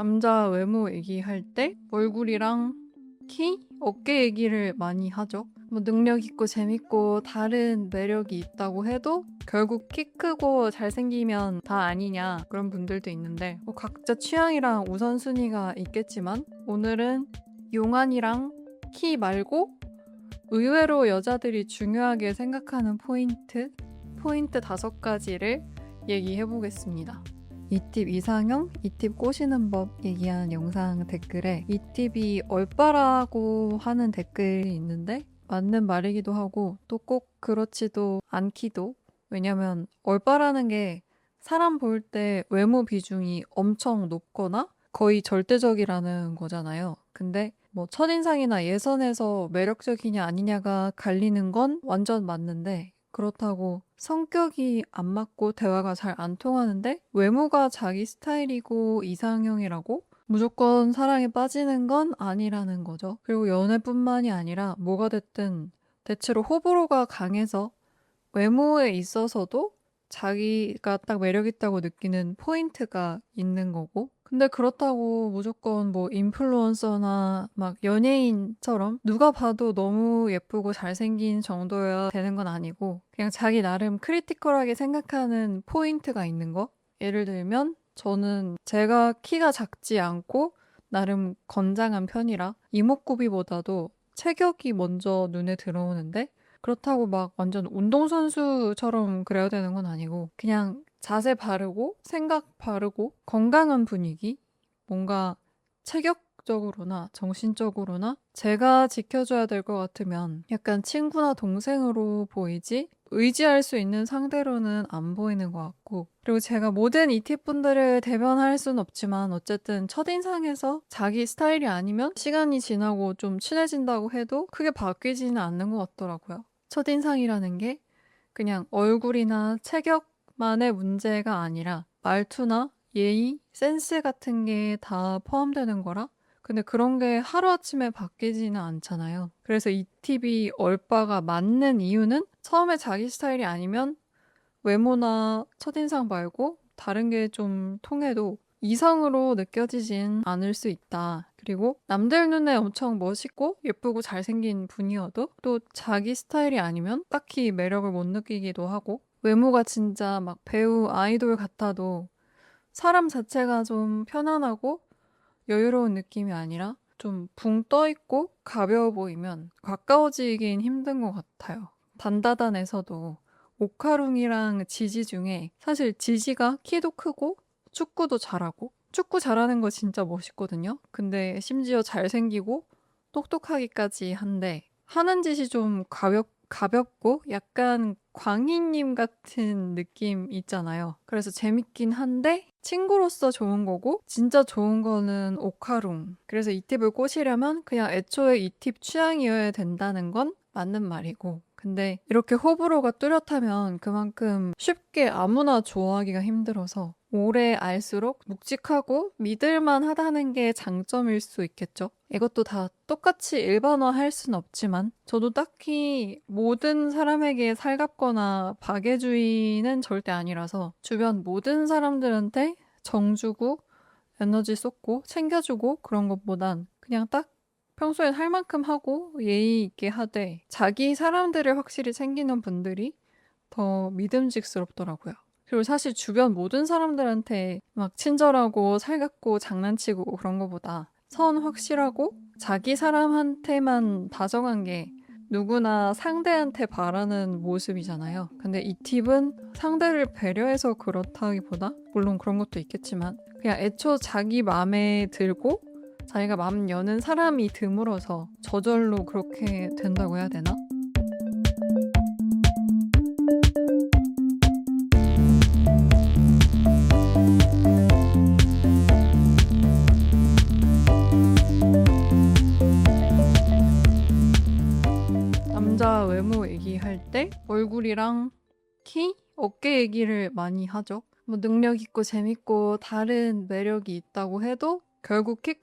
남자 외모 얘기할 때 얼굴이랑 키, 어깨 얘기를 많이 하죠. 뭐 능력 있고 재밌고 다른 매력이 있다고 해도 결국 키 크고 잘생기면 다 아니냐 그런 분들도 있는데 뭐 각자 취향이랑 우선순위가 있겠지만 오늘은 용안이랑 키 말고 의외로 여자들이 중요하게 생각하는 포인트 5가지를 얘기해 보겠습니다. 이 팁 이상형, 이 팁 꼬시는 법 얘기한 영상 댓글에 이 팁이 얼빠라고 하는 댓글이 있는데 맞는 말이기도 하고 또 꼭 그렇지도 않기도. 왜냐면 얼빠라는 게 사람 볼 때 외모 비중이 엄청 높거나 거의 절대적이라는 거잖아요. 근데 뭐 첫인상이나 예선에서 매력적이냐 아니냐가 갈리는 건 완전 맞는데 그렇다고 성격이 안 맞고 대화가 잘 안 통하는데 외모가 자기 스타일이고 이상형이라고 무조건 사랑에 빠지는 건 아니라는 거죠. 그리고 연애뿐만이 아니라 뭐가 됐든 대체로 호불호가 강해서 외모에 있어서도 자기가 딱 매력있다고 느끼는 포인트가 있는 거고. 근데 그렇다고 무조건 뭐 인플루언서나 막 연예인처럼 누가 봐도 너무 예쁘고 잘생긴 정도여야 되는 건 아니고 그냥 자기 나름 크리티컬하게 생각하는 포인트가 있는 거. 예를 들면 저는 제가 키가 작지 않고 나름 건장한 편이라 이목구비보다도 체격이 먼저 눈에 들어오는데 그렇다고 막 완전 운동선수처럼 그래야 되는 건 아니고 그냥 자세 바르고 생각 바르고 건강한 분위기 뭔가 체격적으로나 정신적으로나 제가 지켜줘야 될 것 같으면 약간 친구나 동생으로 보이지 의지할 수 있는 상대로는 안 보이는 것 같고 그리고 제가 모든 이티분들을 대변할 수는 없지만 어쨌든 첫인상에서 자기 스타일이 아니면 시간이 지나고 좀 친해진다고 해도 크게 바뀌지는 않는 것 같더라고요. 첫인상이라는 게 그냥 얼굴이나 체격만의 문제가 아니라 말투나 예의, 센스 같은 게 다 포함되는 거라? 근데 그런 게 하루아침에 바뀌지는 않잖아요. 그래서 이 팁이 얼빠가 맞는 이유는 처음에 자기 스타일이 아니면 외모나 첫인상 말고 다른 게 좀 통해도 이성으로 느껴지진 않을 수 있다. 그리고 남들 눈에 엄청 멋있고 예쁘고 잘생긴 분이어도 또 자기 스타일이 아니면 딱히 매력을 못 느끼기도 하고 외모가 진짜 막 배우 아이돌 같아도 사람 자체가 좀 편안하고 여유로운 느낌이 아니라 좀 붕 떠 있고 가벼워 보이면 가까워지긴 힘든 것 같아요. 단다단에서도 오카룽이랑 지지 중에 사실 지지가 키도 크고 축구도 잘하고 축구 잘하는 거 진짜 멋있거든요. 근데 심지어 잘생기고 똑똑하기까지 한데 하는 짓이 좀 가볍고 약간 광희님 같은 느낌 있잖아요. 그래서 재밌긴 한데 친구로서 좋은 거고 진짜 좋은 거는 오카룽. 그래서 이 팁을 꼬시려면 그냥 애초에 이 팁 취향이어야 된다는 건 맞는 말이고 근데 이렇게 호불호가 뚜렷하면 그만큼 쉽게 아무나 좋아하기가 힘들어서 오래 알수록 묵직하고 믿을만 하다는 게 장점일 수 있겠죠. 이것도 다 똑같이 일반화할 순 없지만 저도 딱히 모든 사람에게 살갑거나 박애주의는 절대 아니라서 주변 모든 사람들한테 정주고 에너지 쏟고 챙겨주고 그런 것보단 그냥 딱 평소엔 할 만큼 하고 예의 있게 하되 자기 사람들을 확실히 챙기는 분들이 더 믿음직스럽더라고요. 그리고 사실 주변 모든 사람들한테 막 친절하고 살갑고 장난치고 그런 거보다 선 확실하고 자기 사람한테만 다정한 게 누구나 상대한테 바라는 모습이잖아요. 근데 이 팁은 상대를 배려해서 그렇다기보다 물론 그런 것도 있겠지만 그냥 애초 자기 마음에 들고 자기가 마음 여는 사람이 드물어서 저절로 그렇게 된다고 해야 되나? 남자 외모 얘기할 때 얼굴이랑 키, 어깨 얘기를 많이 하죠. 뭐 능력 있고 재밌고 다른 매력이 있다고 해도 결국 키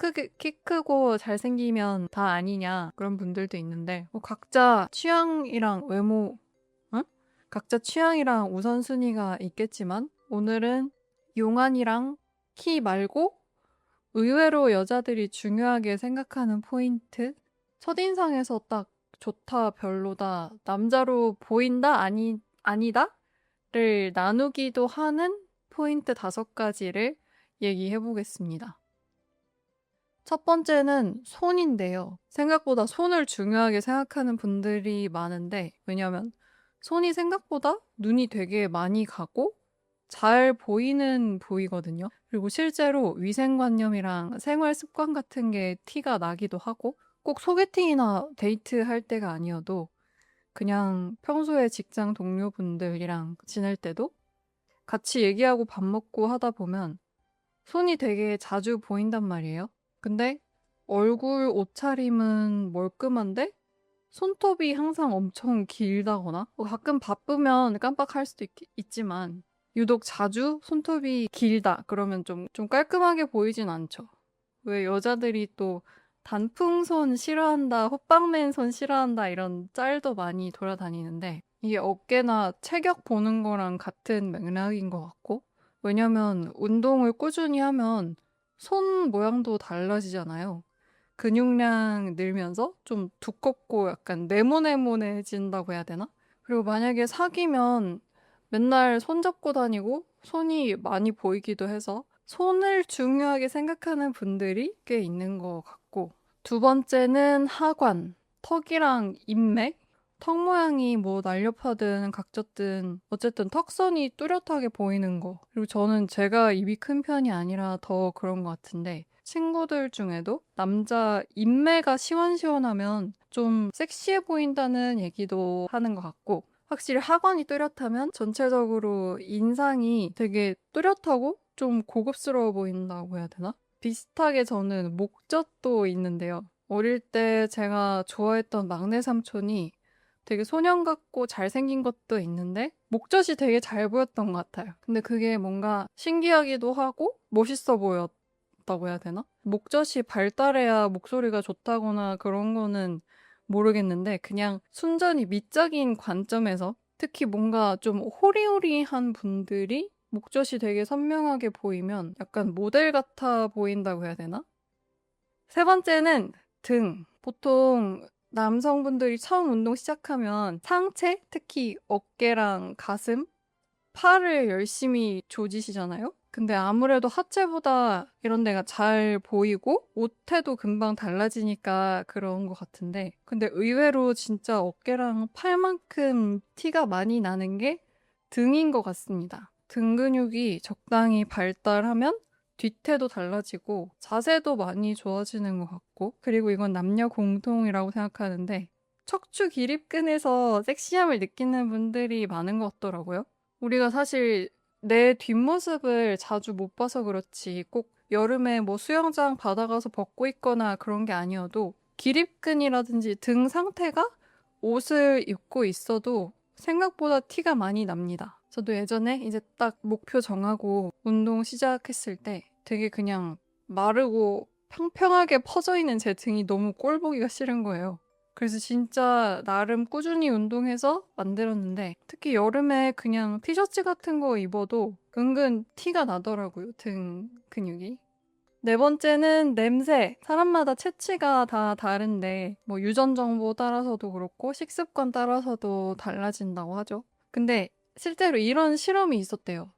크고 잘생기면 다 아니냐 그런 분들도 있는데 뭐 각자 취향이랑 외모, 응? 각자 취향이랑 우선순위가 있겠지만 오늘은 용안이랑 키 말고 의외로 여자들이 중요하게 생각하는 포인트? 첫인상에서 딱 좋다, 별로다, 남자로 보인다, 아니다를 나누기도 하는 포인트 5가지를 얘기해 보겠습니다. 첫 번째는 손인데요. 생각보다 손을 중요하게 생각하는 분들이 많은데, 왜냐면 손이 생각보다 눈이 되게 많이 가고 잘 보이는 부위거든요. 그리고 실제로 위생관념이랑 생활 습관 같은 게 티가 나기도 하고, 꼭 소개팅이나 데이트할 때가 아니어도 그냥 평소에 직장 동료분들이랑 지낼 때도 같이 얘기하고 밥 먹고 하다 보면 손이 되게 자주 보인단 말이에요. 근데 얼굴 옷차림은 멀끔한데 손톱이 항상 엄청 길다거나 가끔 바쁘면 깜빡할 수도 있지만 유독 자주 손톱이 길다 그러면 좀 깔끔하게 보이진 않죠. 왜 여자들이 또 단풍손 싫어한다, 호빵맨 손 싫어한다 이런 짤도 많이 돌아다니는데 이게 어깨나 체격 보는 거랑 같은 맥락인 것 같고 왜냐면 운동을 꾸준히 하면 손 모양도 달라지잖아요. 근육량 늘면서 좀 두껍고 약간 네모네모해진다고 해야 되나? 그리고 만약에 사귀면 맨날 손잡고 다니고 손이 많이 보이기도 해서 손을 중요하게 생각하는 분들이 꽤 있는 것 같고 두 번째는 하관, 턱이랑 인맥 턱 모양이 뭐 날렵하든 각졌든 어쨌든 턱선이 뚜렷하게 보이는 거. 그리고 저는 제가 입이 큰 편이 아니라 더 그런 것 같은데 친구들 중에도 남자 인매가 시원시원하면 좀 섹시해 보인다는 얘기도 하는 것 같고 확실히 하관이 뚜렷하면 전체적으로 인상이 되게 뚜렷하고 좀 고급스러워 보인다고 해야 되나? 비슷하게 저는 목젖도 있는데요. 어릴 때 제가 좋아했던 막내 삼촌이 되게 소년 같고 잘생긴 것도 있는데 목젖이 되게 잘 보였던 것 같아요. 근데 그게 뭔가 신기하기도 하고 멋있어 보였다고 해야 되나? 목젖이 발달해야 목소리가 좋다거나 그런 거는 모르겠는데 그냥 순전히 미적인 관점에서 특히 뭔가 좀 호리호리한 분들이 목젖이 되게 선명하게 보이면 약간 모델 같아 보인다고 해야 되나? 세 번째는 등. 보통 남성분들이 처음 운동 시작하면 상체, 특히 어깨랑 가슴, 팔을 열심히 조지시잖아요? 근데 아무래도 하체보다 이런 데가 잘 보이고 옷태도 금방 달라지니까 그런 것 같은데 근데 의외로 진짜 어깨랑 팔만큼 티가 많이 나는 게 등인 것 같습니다. 등 근육이 적당히 발달하면 뒤태도 달라지고 자세도 많이 좋아지는 것 같고 그리고 이건 남녀 공통이라고 생각하는데 척추 기립근에서 섹시함을 느끼는 분들이 많은 것 같더라고요. 우리가 사실 내 뒷모습을 자주 못 봐서 그렇지 꼭 여름에 뭐 수영장 바다 가서 벗고 있거나 그런 게 아니어도 기립근이라든지 등 상태가 옷을 입고 있어도 생각보다 티가 많이 납니다. 저도 예전에 이제 딱 목표 정하고 운동 시작했을 때 되게 그냥 마르고 평평하게 퍼져 있는 제 등이 너무 꼴 보기가 싫은 거예요. 그래서 진짜 나름 꾸준히 운동해서 만들었는데 특히 여름에 그냥 티셔츠 같은 거 입어도 은근 티가 나더라고요, 등 근육이. 네 번째는 냄새. 사람마다 체취가 다 다른데 뭐 유전 정보 따라서도 그렇고 식습관 따라서도 달라진다고 하죠. 근데 실제로 이런 실험이 있었대요.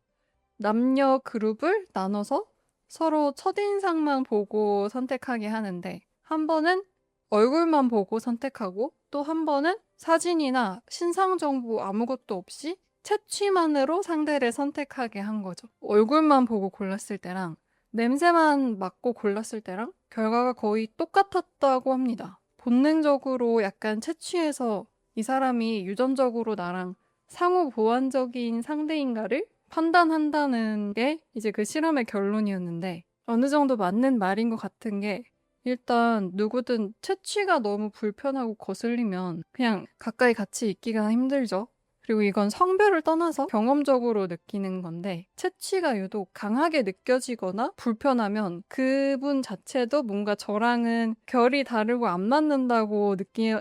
남녀 그룹을 나눠서 서로 첫인상만 보고 선택하게 하는데 한 번은 얼굴만 보고 선택하고 또 한 번은 사진이나 신상 정보 아무것도 없이 채취만으로 상대를 선택하게 한 거죠. 얼굴만 보고 골랐을 때랑 냄새만 맡고 골랐을 때랑 결과가 거의 똑같았다고 합니다. 본능적으로 약간 채취해서 이 사람이 유전적으로 나랑 상호 보완적인 상대인가를 판단한다는 게 이제 그 실험의 결론이었는데 어느 정도 맞는 말인 것 같은 게 일단 누구든 채취가 너무 불편하고 거슬리면 그냥 가까이 같이 있기가 힘들죠. 그리고 이건 성별을 떠나서 경험적으로 느끼는 건데 채취가 유독 강하게 느껴지거나 불편하면 그분 자체도 뭔가 저랑은 결이 다르고 안 맞는다고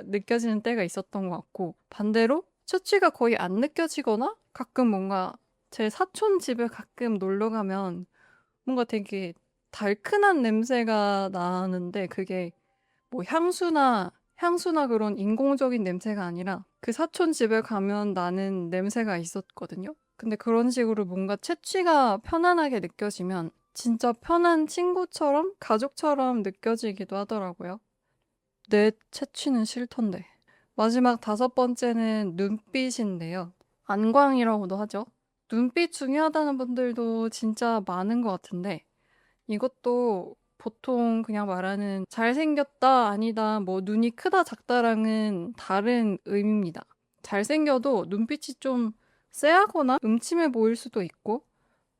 느껴지는 때가 있었던 것 같고 반대로 채취가 거의 안 느껴지거나 가끔 뭔가 제 사촌 집에 가끔 놀러 가면 뭔가 되게 달큰한 냄새가 나는데 그게 뭐 향수나 그런 인공적인 냄새가 아니라 그 사촌 집에 가면 나는 냄새가 있었거든요. 근데 그런 식으로 뭔가 채취가 편안하게 느껴지면 진짜 편한 친구처럼 가족처럼 느껴지기도 하더라고요. 내 채취는 싫던데. 마지막 5번째는 눈빛인데요. 안광이라고도 하죠. 눈빛 중요하다는 분들도 진짜 많은 것 같은데 이것도 보통 그냥 말하는 잘생겼다, 아니다, 뭐 눈이 크다, 작다랑은 다른 의미입니다. 잘생겨도 눈빛이 좀 쎄하거나 음침해 보일 수도 있고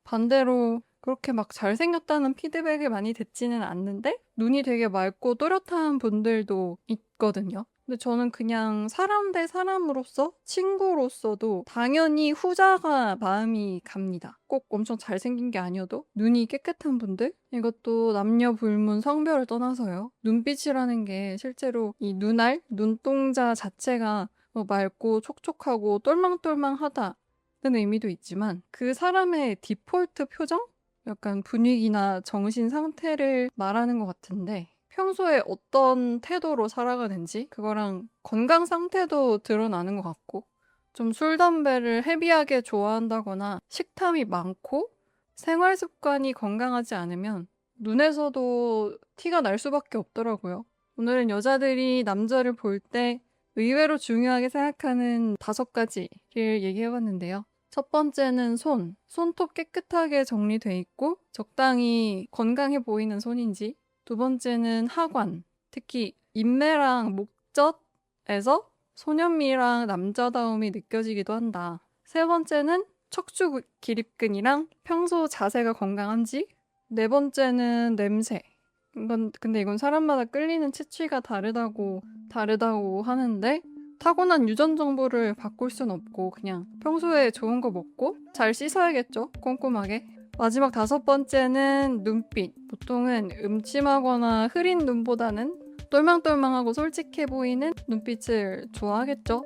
반대로 그렇게 막 잘생겼다는 피드백을 많이 듣지는 않는데 눈이 되게 맑고 또렷한 분들도 있거든요. 근데 저는 그냥 사람 대 사람으로서 친구로서도 당연히 후자가 마음이 갑니다. 꼭 엄청 잘생긴 게 아니어도 눈이 깨끗한 분들? 이것도 남녀 불문 성별을 떠나서요. 눈빛이라는 게 실제로 이 눈알, 눈동자 자체가 맑고 촉촉하고 똘망똘망하다 는 의미도 있지만 그 사람의 디폴트 표정? 약간 분위기나 정신 상태를 말하는 것 같은데 평소에 어떤 태도로 살아가는지 그거랑 건강 상태도 드러나는 것 같고 좀 술, 담배를 헤비하게 좋아한다거나 식탐이 많고 생활 습관이 건강하지 않으면 눈에서도 티가 날 수밖에 없더라고요. 오늘은 여자들이 남자를 볼 때 의외로 중요하게 생각하는 5가지를 얘기해봤는데요. 첫 번째는 손톱 깨끗하게 정리돼 있고 적당히 건강해 보이는 손인지. 두 번째는 하관, 특히 인매랑 목젖에서 소년미랑 남자다움이 느껴지기도 한다. 세 번째는 척추 기립근이랑 평소 자세가 건강한지. 네 번째는 냄새. 근데 이건 사람마다 끌리는 치취가 다르다고 하는데 타고난 유전 정보를 바꿀 순 없고 그냥 평소에 좋은 거 먹고 잘 씻어야겠죠? 꼼꼼하게. 마지막 5번째는 눈빛. 보통은 음침하거나 흐린 눈보다는 똘망똘망하고 솔직해 보이는 눈빛을 좋아하겠죠?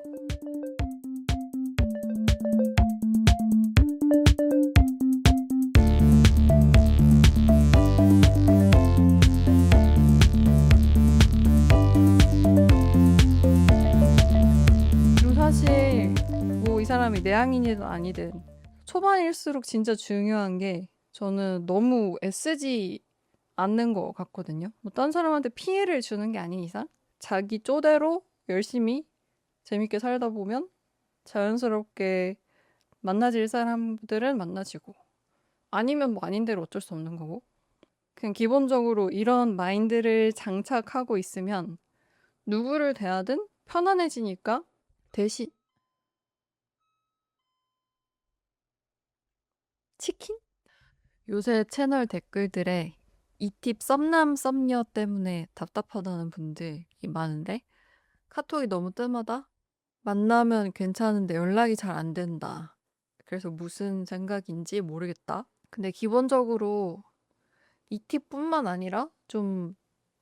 그리고 사실 뭐 이 사람이 내향인이든 아니든 초반일수록 진짜 중요한 게 저는 너무 애쓰지 않는 것 같거든요. 뭐 딴 사람한테 피해를 주는 게 아닌 이상 자기 쪼대로 열심히 재밌게 살다 보면 자연스럽게 만나질 사람들은 만나지고 아니면 뭐 아닌 대로 어쩔 수 없는 거고 그냥 기본적으로 이런 마인드를 장착하고 있으면 누구를 대하든 편안해지니까 대신 치킨? 요새 채널 댓글들에 이 팁 썸남 썸녀 때문에 답답하다는 분들이 많은데 카톡이 너무 뜸하다? 만나면 괜찮은데 연락이 잘 안 된다. 그래서 무슨 생각인지 모르겠다. 근데 기본적으로 이 팁뿐만 아니라 좀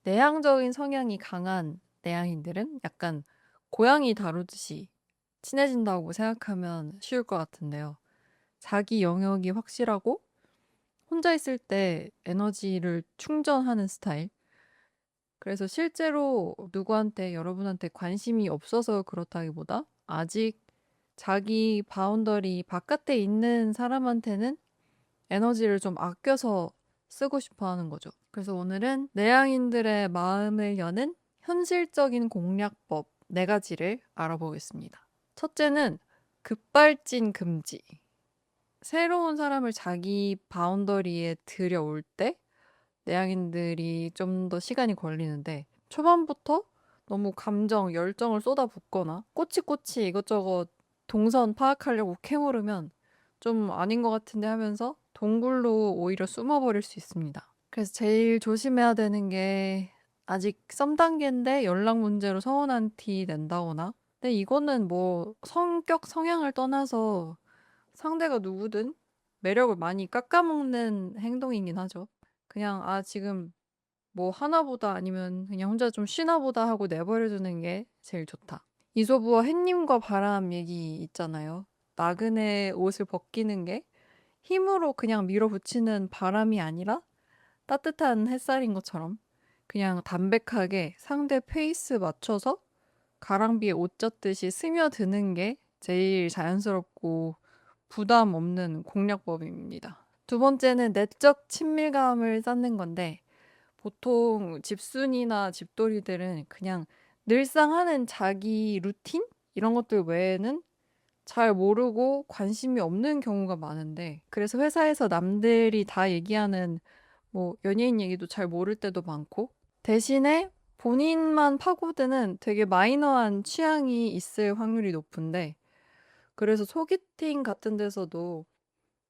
내향적인 성향이 강한 내향인들은 약간 고양이 다루듯이 친해진다고 생각하면 쉬울 것 같은데요. 자기 영역이 확실하고 혼자 있을 때 에너지를 충전하는 스타일. 그래서 실제로 누구한테, 여러분한테 관심이 없어서 그렇다기보다 아직 자기 바운더리 바깥에 있는 사람한테는 에너지를 좀 아껴서 쓰고 싶어 하는 거죠. 그래서 오늘은 내향인들의 마음을 여는 현실적인 공략법 4가지를 알아보겠습니다. 첫째는 급발진 금지. 새로운 사람을 자기 바운더리에 들여올 때 내향인들이 좀 더 시간이 걸리는데 초반부터 너무 감정, 열정을 쏟아붓거나 꼬치꼬치 이것저것 동선 파악하려고 캐물으면 좀 아닌 것 같은데 하면서 동굴로 오히려 숨어버릴 수 있습니다. 그래서 제일 조심해야 되는 게 아직 썸 단계인데 연락 문제로 서운한 티 낸다거나 근데 이거는 뭐 성격, 성향을 떠나서 상대가 누구든 매력을 많이 깎아먹는 행동이긴 하죠. 그냥 지금 뭐 하나보다 아니면 그냥 혼자 좀 쉬나보다 하고 내버려두는 게 제일 좋다. 이소부와 햇님과 바람 얘기 있잖아요. 나그네 옷을 벗기는 게 힘으로 그냥 밀어붙이는 바람이 아니라 따뜻한 햇살인 것처럼 그냥 담백하게 상대 페이스 맞춰서 가랑비에 옷 젖듯이 스며드는 게 제일 자연스럽고 부담 없는 공략법입니다. 두 번째는 내적 친밀감을 쌓는 건데 보통 집순이나 집돌이들은 그냥 늘상 하는 자기 루틴? 이런 것들 외에는 잘 모르고 관심이 없는 경우가 많은데 그래서 회사에서 남들이 다 얘기하는 뭐 연예인 얘기도 잘 모를 때도 많고 대신에 본인만 파고드는 되게 마이너한 취향이 있을 확률이 높은데 그래서 소개팅 같은 데서도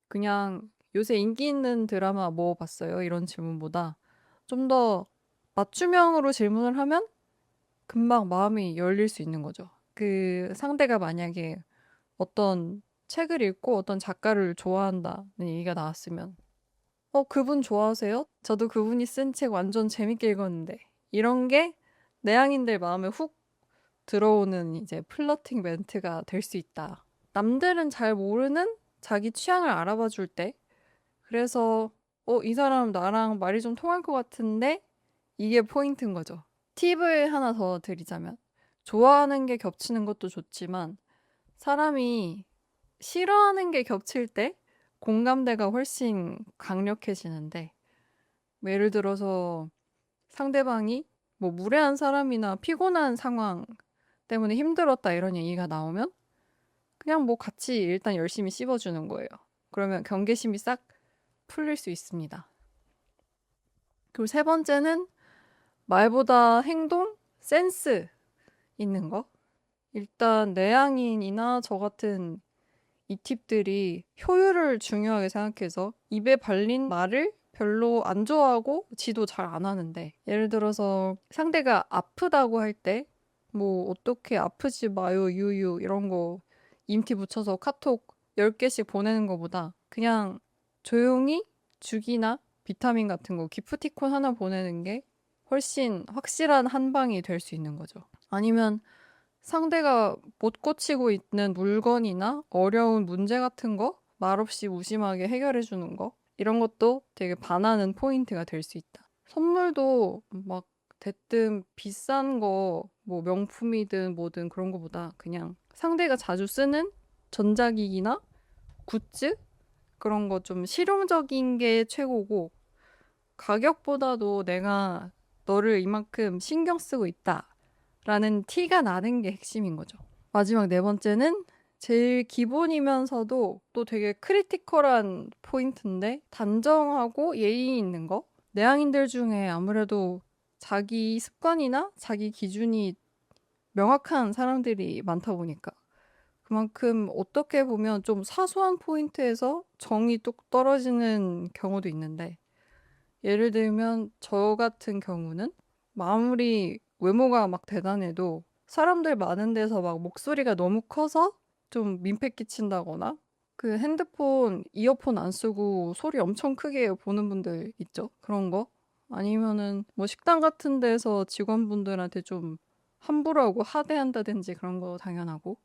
그냥 요새 인기 있는 드라마 뭐 봤어요? 이런 질문보다 좀 더 맞춤형으로 질문을 하면 금방 마음이 열릴 수 있는 거죠. 그 상대가 만약에 어떤 책을 읽고 어떤 작가를 좋아한다는 얘기가 나왔으면 그분 좋아하세요? 저도 그분이 쓴 책 완전 재밌게 읽었는데 이런 게 내향인들 마음에 훅 들어오는 이제 플러팅 멘트가 될 수 있다. 남들은 잘 모르는 자기 취향을 알아봐 줄 때 그래서 이 사람 나랑 말이 좀 통할 것 같은데 이게 포인트인 거죠. 팁을 하나 더 드리자면 좋아하는 게 겹치는 것도 좋지만 사람이 싫어하는 게 겹칠 때 공감대가 훨씬 강력해지는데 예를 들어서 상대방이 뭐 무례한 사람이나 피곤한 상황 때문에 힘들었다 이런 얘기가 나오면 그냥 뭐 같이 일단 열심히 씹어주는 거예요. 그러면 경계심이 싹 풀릴 수 있습니다. 그리고 세 번째는 말보다 행동, 센스 있는 거. 일단 내향인이나 저 같은 이 팁들이 효율을 중요하게 생각해서 입에 발린 말을 별로 안 좋아하고 지도 잘 안 하는데 예를 들어서 상대가 아프다고 할 때 뭐 어떻게 아프지 마요 유유 이런 거 임티 붙여서 카톡 10개씩 보내는 것보다 그냥 조용히 죽이나 비타민 같은 거 기프티콘 하나 보내는 게 훨씬 확실한 한방이 될 수 있는 거죠. 아니면 상대가 못 고치고 있는 물건이나 어려운 문제 같은 거 말없이 무심하게 해결해 주는 거 이런 것도 되게 반하는 포인트가 될 수 있다. 선물도 막 대뜸 비싼 거 뭐 명품이든 뭐든 그런 거보다 그냥 상대가 자주 쓰는 전자기기나 굿즈 그런 거 좀 실용적인 게 최고고 가격보다도 내가 너를 이만큼 신경 쓰고 있다 라는 티가 나는 게 핵심인 거죠. 마지막 네 번째는 제일 기본이면서도 또 되게 크리티컬한 포인트인데 단정하고 예의 있는 거. 내향인들 중에 아무래도 자기 습관이나 자기 기준이 명확한 사람들이 많다 보니까 그만큼 어떻게 보면 좀 사소한 포인트에서 정이 뚝 떨어지는 경우도 있는데 예를 들면 저 같은 경우는 아무리 외모가 막 대단해도 사람들 많은 데서 막 목소리가 너무 커서 좀 민폐 끼친다거나 그 핸드폰 이어폰 안 쓰고 소리 엄청 크게 보는 분들 있죠. 그런 거. 아니면은 뭐 식당 같은 데서 직원분들한테 좀 함부로 하고 하대한다든지 그런 거 당연하고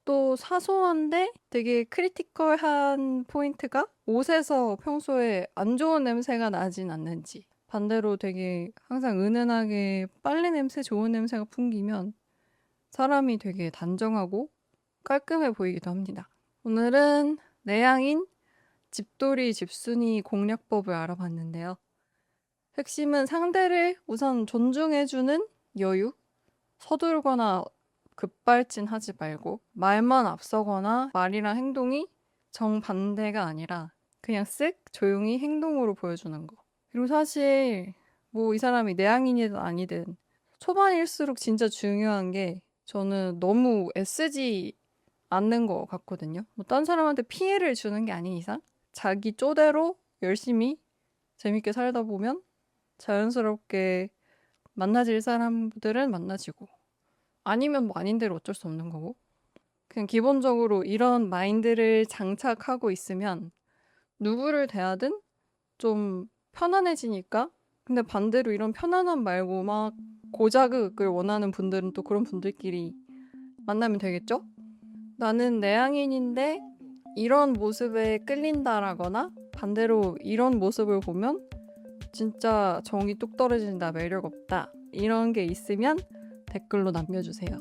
또 사소한데 되게 크리티컬한 포인트가 옷에서 평소에 안 좋은 냄새가 나진 않는지 반대로 되게 항상 은은하게 빨래 냄새 좋은 냄새가 풍기면 사람이 되게 단정하고 깔끔해 보이기도 합니다. 오늘은 내향인 집돌이 집순이 공략법을 알아봤는데요. 핵심은 상대를 우선 존중해주는 여유, 서두르거나 급발진하지 말고 말만 앞서거나 말이랑 행동이 정반대가 아니라 그냥 쓱 조용히 행동으로 보여주는 거. 그리고 사실 뭐 이 사람이 내향인이든 아니든 초반일수록 진짜 중요한 게 저는 너무 애쓰지 않는 것 같거든요. 뭐 딴 사람한테 피해를 주는 게 아닌 이상 자기 쪼대로 열심히 재밌게 살다 보면 자연스럽게 만나질 사람들은 만나지고 아니면 뭐 아닌 대로 어쩔 수 없는 거고 그냥 기본적으로 이런 마인드를 장착하고 있으면 누구를 대하든 좀 편안해지니까 근데 반대로 이런 편안함 말고 막 고자극을 원하는 분들은 또 그런 분들끼리 만나면 되겠죠? 나는 내향인인데 이런 모습에 끌린다라거나 반대로 이런 모습을 보면 진짜 정이 뚝 떨어진다, 매력 없다 이런 게 있으면 댓글로 남겨주세요.